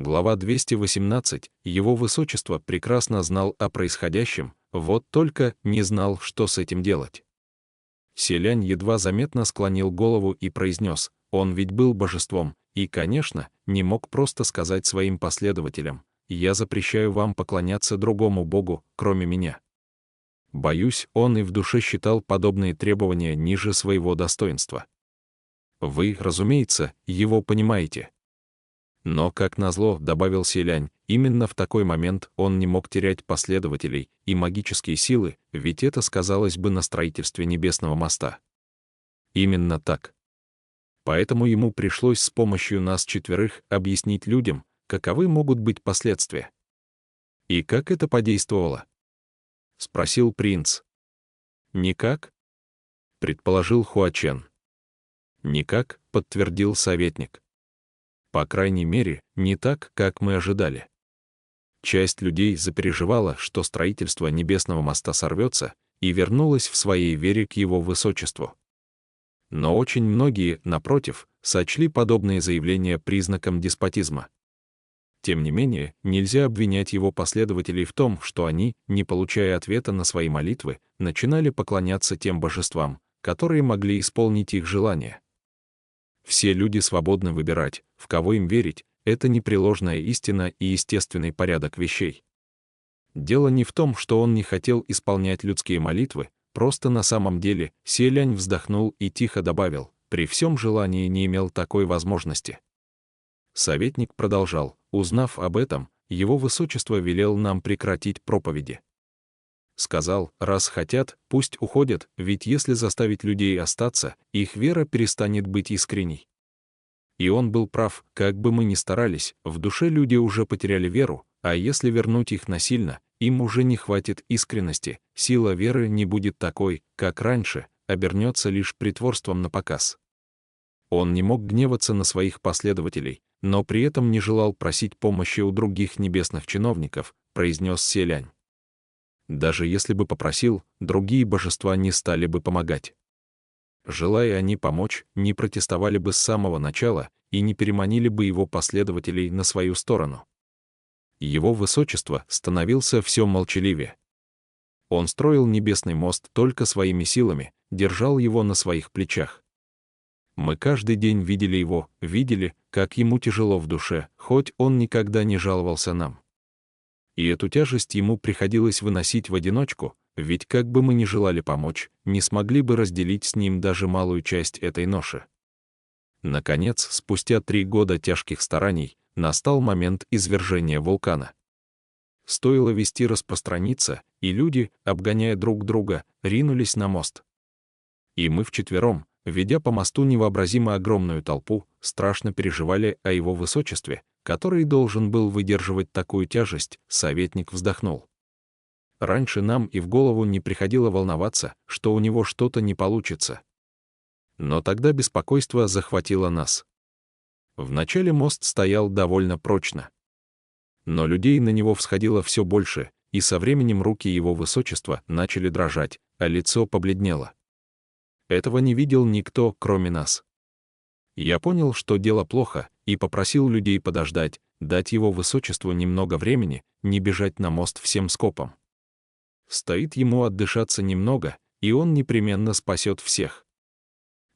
Глава 218. Его Высочество прекрасно знал о происходящем, вот только не знал, что с этим делать. Селянь едва заметно склонил голову и произнес: он ведь был божеством, и, конечно, не мог просто сказать своим последователям: «Я запрещаю вам поклоняться другому богу, кроме меня». Боюсь, он и в душе считал подобные требования ниже своего достоинства. Вы, разумеется, его понимаете. Но, как назло, добавил Селянь, именно в такой момент он не мог терять последователей и магические силы, ведь это сказалось бы на строительстве Небесного моста. Именно так. Поэтому ему пришлось с помощью нас четверых объяснить людям, каковы могут быть последствия. И как это подействовало? Спросил принц. Никак? Предположил Хуачен. Никак, подтвердил советник. По крайней мере, не так, как мы ожидали. Часть людей запереживала, что строительство Небесного моста сорвется, и вернулась в своей вере к его высочеству. Но очень многие, напротив, сочли подобные заявления признаком деспотизма. Тем не менее, нельзя обвинять его последователей в том, что они, не получая ответа на свои молитвы, начинали поклоняться тем божествам, которые могли исполнить их желания. Все люди свободны выбирать, в кого им верить, это непреложная истина и естественный порядок вещей. Дело не в том, что он не хотел исполнять людские молитвы, просто на самом деле Селянь вздохнул и тихо добавил: при всем желании не имел такой возможности. Советник продолжал: узнав об этом, его высочество велел нам прекратить проповеди. Сказал: раз хотят, пусть уходят, ведь если заставить людей остаться, их вера перестанет быть искренней. И он был прав, как бы мы ни старались, в душе люди уже потеряли веру, а если вернуть их насильно, им уже не хватит искренности, сила веры не будет такой, как раньше, обернется лишь притворством напоказ. Он не мог гневаться на своих последователей, но при этом не желал просить помощи у других небесных чиновников, произнес Селянь. Даже если бы попросил, другие божества не стали бы помогать. Желая они помочь, не протестовали бы с самого начала и не переманили бы его последователей на свою сторону. Его высочество становился все молчаливее. Он строил Небесный мост только своими силами, держал его на своих плечах. Мы каждый день видели его, видели, как ему тяжело в душе, хоть он никогда не жаловался нам. И эту тяжесть ему приходилось выносить в одиночку, ведь как бы мы ни желали помочь, не смогли бы разделить с ним даже малую часть этой ноши. Наконец, спустя 3 года тяжких стараний, настал момент извержения вулкана. Стоило вести распространиться, и люди, обгоняя друг друга, ринулись на мост. И мы вчетвером, ведя по мосту невообразимо огромную толпу, страшно переживали о его высочестве, который должен был выдерживать такую тяжесть. Советник вздохнул. Раньше нам и в голову не приходило волноваться, что у него что-то не получится. Но тогда беспокойство захватило нас. Вначале мост стоял довольно прочно. Но людей на него всходило все больше, и со временем руки его высочества начали дрожать, а лицо побледнело. Этого не видел никто, кроме нас. Я понял, что дело плохо, и попросил людей подождать, дать его высочеству немного времени, не бежать на мост всем скопом. Стоит ему отдышаться немного, и он непременно спасет всех.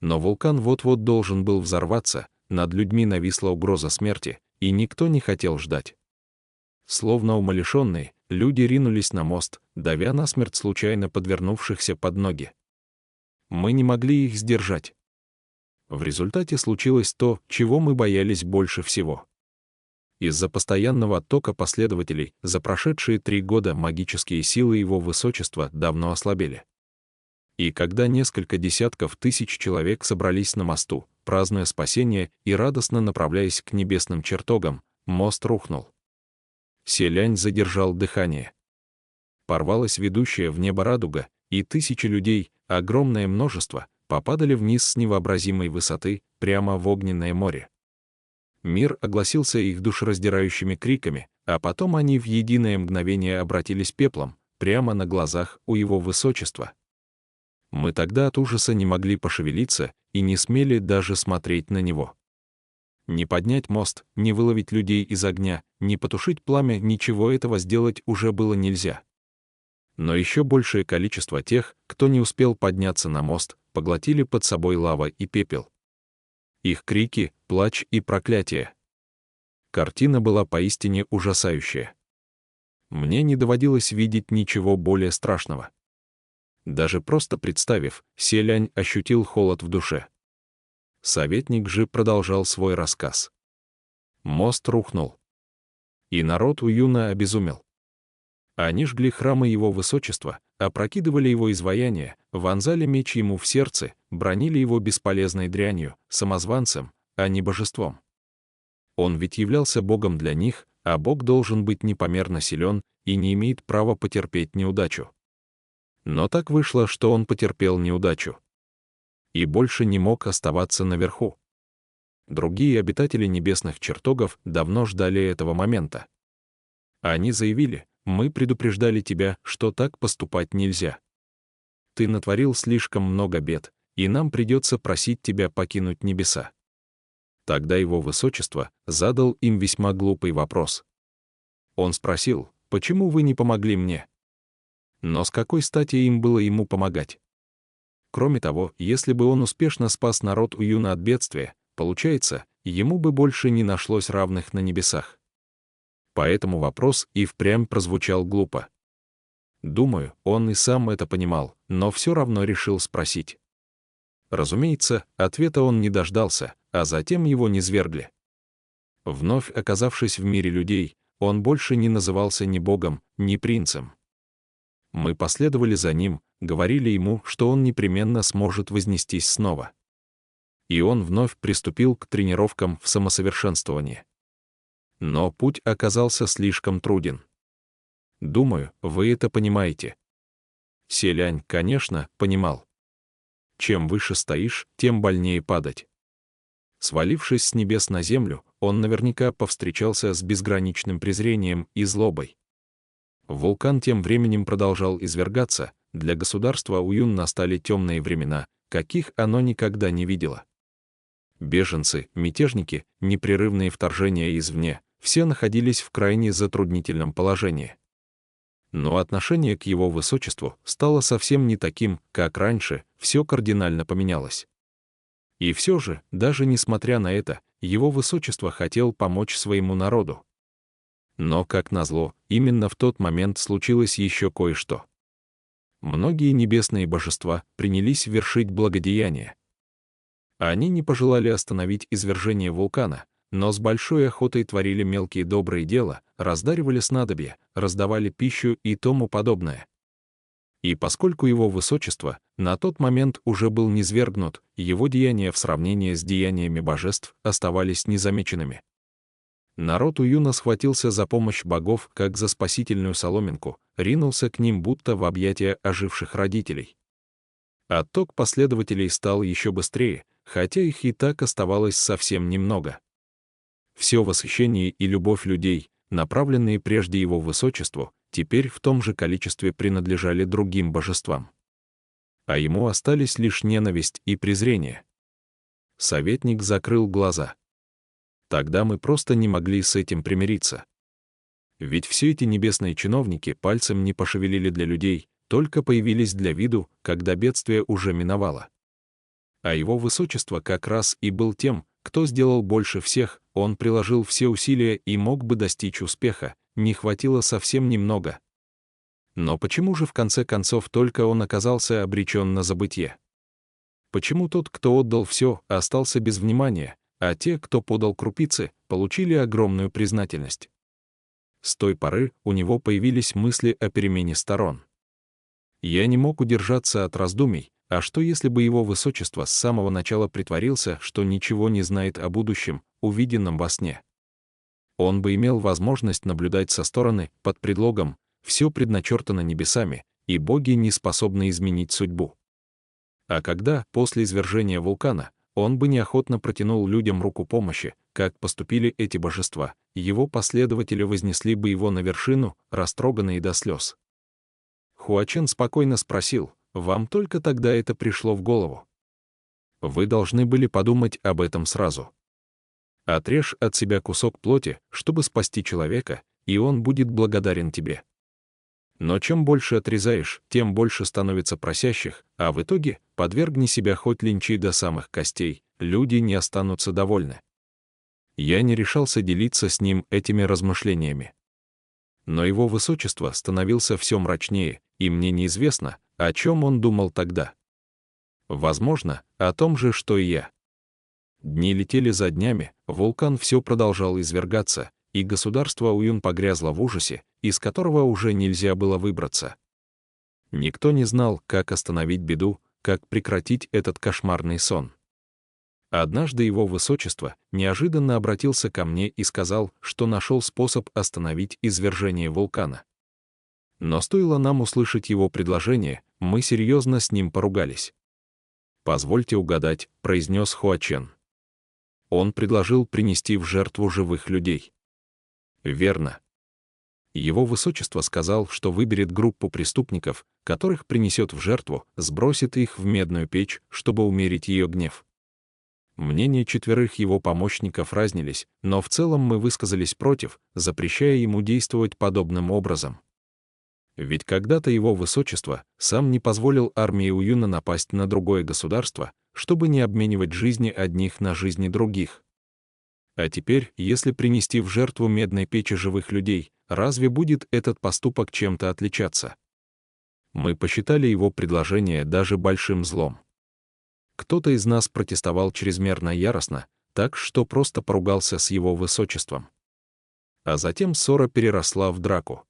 Но вулкан вот-вот должен был взорваться, над людьми нависла угроза смерти, и никто не хотел ждать. Словно умалишенные, люди ринулись на мост, давя насмерть случайно подвернувшихся под ноги. Мы не могли их сдержать. В результате случилось то, чего мы боялись больше всего. Из-за постоянного оттока последователей за прошедшие 3 года магические силы его высочества давно ослабели. И когда несколько десятков тысяч человек собрались на мосту, празднуя спасение и радостно направляясь к небесным чертогам, мост рухнул. Селянь задержал дыхание. Порвалась ведущая в небо радуга, и тысячи людей, огромное множество, попадали вниз с невообразимой высоты, прямо в огненное море. Мир огласился их душераздирающими криками, а потом они в единое мгновение обратились пеплом, прямо на глазах у его высочества. Мы тогда от ужаса не могли пошевелиться и не смели даже смотреть на него. Не поднять мост, не выловить людей из огня, не потушить пламя, ничего этого сделать уже было нельзя. Но еще большее количество тех, кто не успел подняться на мост, поглотили под собой лава и пепел. Их крики, плач и проклятия. Картина была поистине ужасающая. Мне не доводилось видеть ничего более страшного. Даже просто представив, Селянь ощутил холод в душе. Советник же продолжал свой рассказ. Мост рухнул. И народ Уюна обезумел. Они жгли храмы его высочества, опрокидывали его изваяние, вонзали меч ему в сердце, бранили его бесполезной дрянью, самозванцем, а не божеством. Он ведь являлся богом для них, а бог должен быть непомерно силен и не имеет права потерпеть неудачу. Но так вышло, что он потерпел неудачу. И больше не мог оставаться наверху. Другие обитатели небесных чертогов давно ждали этого момента. Они заявили: «Мы предупреждали тебя, что так поступать нельзя. Ты натворил слишком много бед, и нам придется просить тебя покинуть небеса». Тогда его высочество задал им весьма глупый вопрос. Он спросил: «Почему вы не помогли мне?» Но с какой стати им было ему помогать? Кроме того, если бы он успешно спас народ Уюна от бедствия, получается, ему бы больше не нашлось равных на небесах. Поэтому вопрос и впрямь прозвучал глупо. Думаю, он и сам это понимал, но все равно решил спросить. Разумеется, ответа он не дождался, а затем его низвергли. Вновь оказавшись в мире людей, он больше не назывался ни богом, ни принцем. Мы последовали за ним, говорили ему, что он непременно сможет вознестись снова. И он вновь приступил к тренировкам в самосовершенствовании. Но путь оказался слишком труден. Думаю, вы это понимаете. Селянь, конечно, понимал. Чем выше стоишь, тем больнее падать. Свалившись с небес на землю, он наверняка повстречался с безграничным презрением и злобой. Вулкан тем временем продолжал извергаться, для государства Уюн настали темные времена, каких оно никогда не видело. Беженцы, мятежники, непрерывные вторжения извне, все находились в крайне затруднительном положении. Но отношение к его высочеству стало совсем не таким, как раньше, все кардинально поменялось. И все же, даже несмотря на это, его высочество хотел помочь своему народу. Но, как назло, именно в тот момент случилось еще кое-что. Многие небесные божества принялись вершить благодеяния. Они не пожелали остановить извержение вулкана, но с большой охотой творили мелкие добрые дела, раздаривали снадобья, раздавали пищу и тому подобное. И поскольку его высочество на тот момент уже был низвергнут, его деяния в сравнении с деяниями божеств оставались незамеченными. Народ Уюна схватился за помощь богов, как за спасительную соломинку, ринулся к ним будто в объятия оживших родителей. Отток последователей стал еще быстрее, хотя их и так оставалось совсем немного. Все восхищение и любовь людей, направленные прежде его высочеству, теперь в том же количестве принадлежали другим божествам. А ему остались лишь ненависть и презрение. Советник закрыл глаза. Тогда мы просто не могли с этим примириться. Ведь все эти небесные чиновники пальцем не пошевелили для людей, только появились для виду, когда бедствие уже миновало. А его высочество как раз и был тем, кто сделал больше всех, он приложил все усилия и мог бы достичь успеха, не хватило совсем немного. Но почему же в конце концов только он оказался обречен на забытье? Почему тот, кто отдал все, остался без внимания, а те, кто подал крупицы, получили огромную признательность? С той поры у него появились мысли о перемене сторон. Я не мог удержаться от раздумий, а что если бы его высочество с самого начала притворился, что ничего не знает о будущем, увиденном во сне? Он бы имел возможность наблюдать со стороны, под предлогом «все предначертано небесами, и боги не способны изменить судьбу». А когда, после извержения вулкана, он бы неохотно протянул людям руку помощи, как поступили эти божества, его последователи вознесли бы его на вершину, растроганные до слез. Хуачен спокойно спросил: «Вам только тогда это пришло в голову? Вы должны были подумать об этом сразу. Отрежь от себя кусок плоти, чтобы спасти человека, и он будет благодарен тебе. Но чем больше отрезаешь, тем больше становится просящих, а в итоге подвергни себя хоть линчи до самых костей, люди не останутся довольны. Я не решался делиться с ним этими размышлениями. Но его высочество становился все мрачнее, и мне неизвестно, о чем он думал тогда. Возможно, о том же, что и я. Дни летели за днями, вулкан все продолжал извергаться, и государство Уюн погрязло в ужасе, из которого уже нельзя было выбраться. Никто не знал, как остановить беду, как прекратить этот кошмарный сон. Однажды его высочество неожиданно обратился ко мне и сказал, что нашел способ остановить извержение вулкана. Но стоило нам услышать его предложение, мы серьезно с ним поругались. «Позвольте угадать», — произнес Хуачен. Он предложил принести в жертву живых людей. Верно. Его высочество сказал, что выберет группу преступников, которых принесет в жертву, сбросит их в медную печь, чтобы умерить ее гнев. Мнения 4 его помощников разнились, но в целом мы высказались против, запрещая ему действовать подобным образом. Ведь когда-то его высочество сам не позволил армии Уюна напасть на другое государство, чтобы не обменивать жизни одних на жизни других. А теперь, если принести в жертву медной печи живых людей, разве будет этот поступок чем-то отличаться? Мы посчитали его предложение даже большим злом. Кто-то из нас протестовал чрезмерно яростно, так что просто поругался с его высочеством. А затем ссора переросла в драку.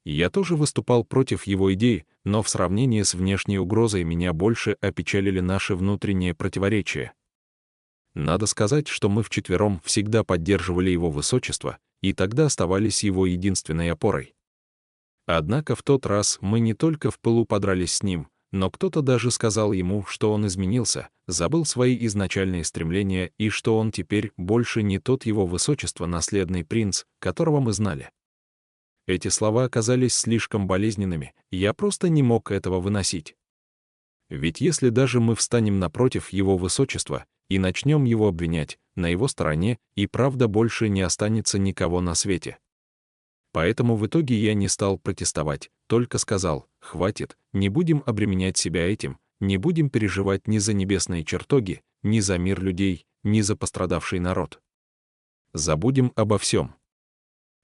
Я тоже выступал против его идей, но в сравнении с внешней угрозой меня больше опечалили наши внутренние противоречия. Надо сказать, что мы вчетвером всегда поддерживали его высочество, и тогда оставались его единственной опорой. Однако в тот раз мы не только в пылу подрались с ним, но кто-то даже сказал ему, что он изменился, забыл свои изначальные стремления и что он теперь больше не тот его высочество наследный принц, которого мы знали. Эти слова оказались слишком болезненными, я просто не мог этого выносить. Ведь если даже мы встанем напротив его высочества и начнем его обвинять, на его стороне и правда больше не останется никого на свете. Поэтому в итоге я не стал протестовать, только сказал: хватит, не будем обременять себя этим, не будем переживать ни за небесные чертоги, ни за мир людей, ни за пострадавший народ. Забудем обо всем.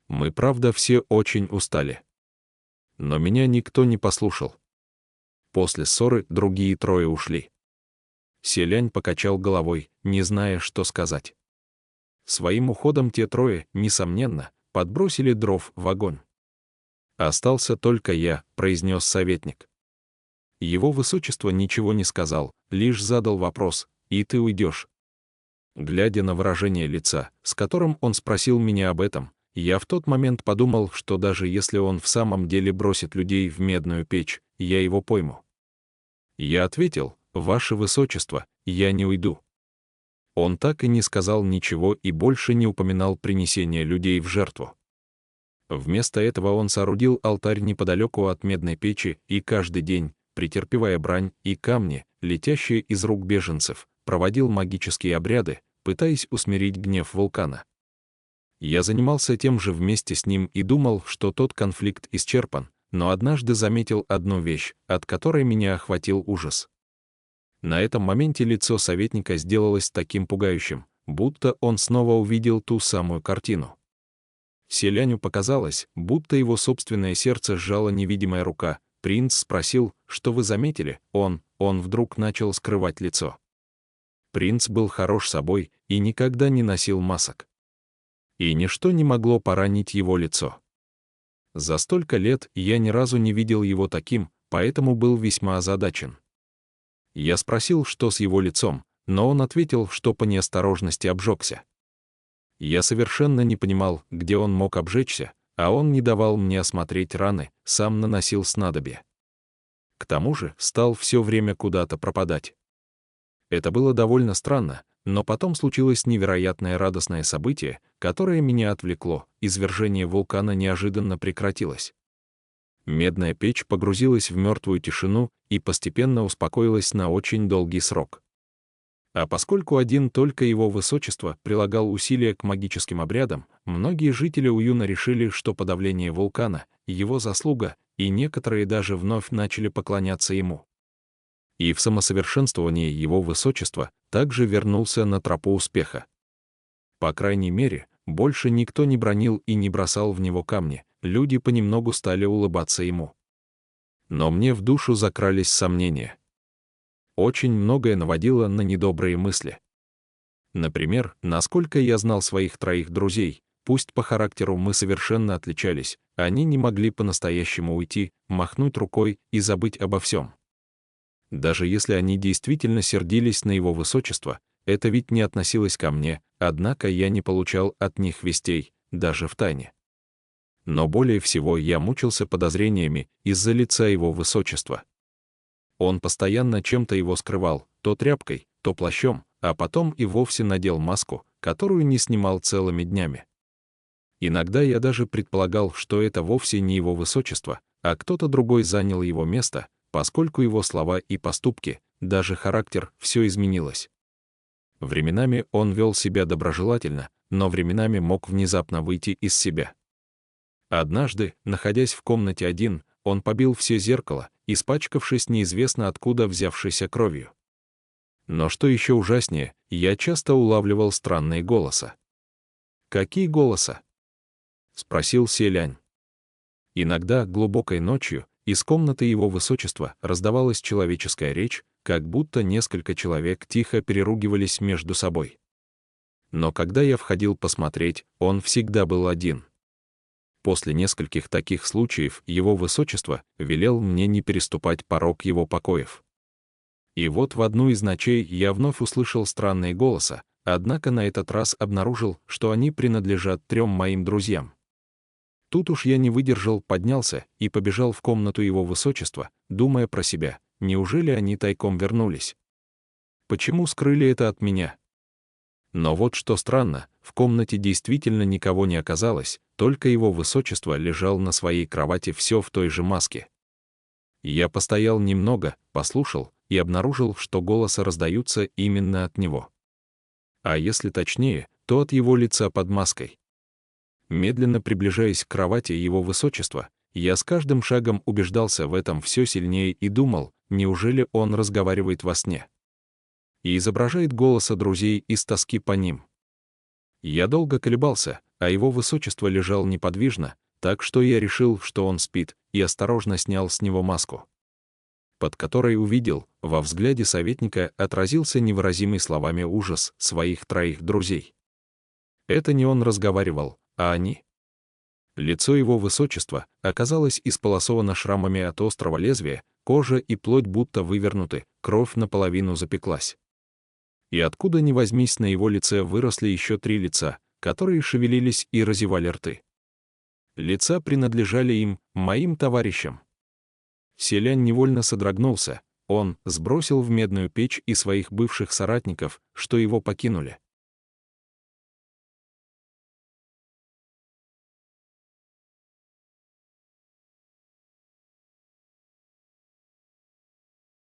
Мы, правда, все очень устали. Но меня никто не послушал. После ссоры другие 3 ушли. Селянь покачал головой, не зная, что сказать. Своим уходом те 3, несомненно, подбросили дров в огонь. «Остался только я», — произнес советник. Его высочество ничего не сказал, лишь задал вопрос: «И ты уйдешь?» Глядя на выражение лица, с которым он спросил меня об этом, я в тот момент подумал, что даже если он в самом деле бросит людей в медную печь, я его пойму. Я ответил: «Ваше высочество, я не уйду». Он так и не сказал ничего и больше не упоминал принесение людей в жертву. Вместо этого он соорудил алтарь неподалеку от медной печи и каждый день, претерпевая брань и камни, летящие из рук беженцев, проводил магические обряды, пытаясь усмирить гнев вулкана. Я занимался тем же вместе с ним и думал, что тот конфликт исчерпан, но однажды заметил одну вещь, от которой меня охватил ужас. На этом моменте лицо советника сделалось таким пугающим, будто он снова увидел ту самую картину. Селяню показалось, будто его собственное сердце сжала невидимая рука. Принц спросил: «Что вы заметили?» Он вдруг начал скрывать лицо. Принц был хорош собой и никогда не носил масок. И ничто не могло поранить его лицо. За столько лет я ни разу не видел его таким, поэтому был весьма озадачен. Я спросил, что с его лицом, но он ответил, что по неосторожности обжегся. Я совершенно не понимал, где он мог обжечься, а он не давал мне осмотреть раны, сам наносил снадобье. К тому же стал все время куда-то пропадать. Это было довольно странно, но потом случилось невероятное радостное событие, которое меня отвлекло: извержение вулкана неожиданно прекратилось. Медная печь погрузилась в мертвую тишину и постепенно успокоилась на очень долгий срок. А поскольку один только его высочество прилагал усилия к магическим обрядам, многие жители Уюна решили, что подавление вулкана — его заслуга, и некоторые даже вновь начали поклоняться ему. И в самосовершенствовании его высочества также вернулся на тропу успеха. По крайней мере, больше никто не бранил и не бросал в него камни, люди понемногу стали улыбаться ему. Но мне в душу закрались сомнения. Очень многое наводило на недобрые мысли. Например, насколько я знал своих троих друзей, пусть по характеру мы совершенно отличались, они не могли по-настоящему уйти, махнуть рукой и забыть обо всем. Даже если они действительно сердились на его высочество, это ведь не относилось ко мне, однако я не получал от них вестей, даже втайне. Но более всего я мучился подозрениями из-за лица его высочества. Он постоянно чем-то его скрывал, то тряпкой, то плащом, а потом и вовсе надел маску, которую не снимал целыми днями. Иногда я даже предполагал, что это вовсе не его высочество, а кто-то другой занял его место, поскольку его слова и поступки, даже характер, все изменилось. Временами он вел себя доброжелательно, но временами мог внезапно выйти из себя. Однажды, находясь в комнате один, он побил все зеркало, испачкавшись неизвестно откуда взявшейся кровью. Но что еще ужаснее, я часто улавливал странные голоса. «Какие голоса?» — спросил Селянь. Иногда, глубокой ночью, из комнаты его высочества раздавалась человеческая речь, как будто несколько человек тихо переругивались между собой. Но когда я входил посмотреть, он всегда был один. После нескольких таких случаев его высочество велел мне не переступать порог его покоев. И вот в одну из ночей я вновь услышал странные голоса, однако на этот раз обнаружил, что они принадлежат 3 моим друзьям. Тут уж я не выдержал, поднялся и побежал в комнату его высочества, думая про себя, неужели они тайком вернулись? Почему скрыли это от меня? Но вот что странно, в комнате действительно никого не оказалось, только его высочество лежал на своей кровати все в той же маске. Я постоял немного, послушал и обнаружил, что голоса раздаются именно от него. А если точнее, то от его лица под маской. Медленно приближаясь к кровати его высочества, я с каждым шагом убеждался в этом все сильнее и думал, неужели он разговаривает во сне? И изображает голоса друзей из тоски по ним. Я долго колебался, а его высочество лежал неподвижно, так что я решил, что он спит, и осторожно снял с него маску, под которой увидел, во взгляде советника отразился невыразимый словами ужас своих 3 друзей. Это не он разговаривал, а они. Лицо его высочества оказалось исполосовано шрамами от острого лезвия, кожа и плоть будто вывернуты, кровь наполовину запеклась. И откуда ни возьмись, на его лице выросли еще 3 лица, которые шевелились и разевали рты. Лица принадлежали им, моим товарищам. Селянь невольно содрогнулся, он сбросил в медную печь и своих бывших соратников, что его покинули.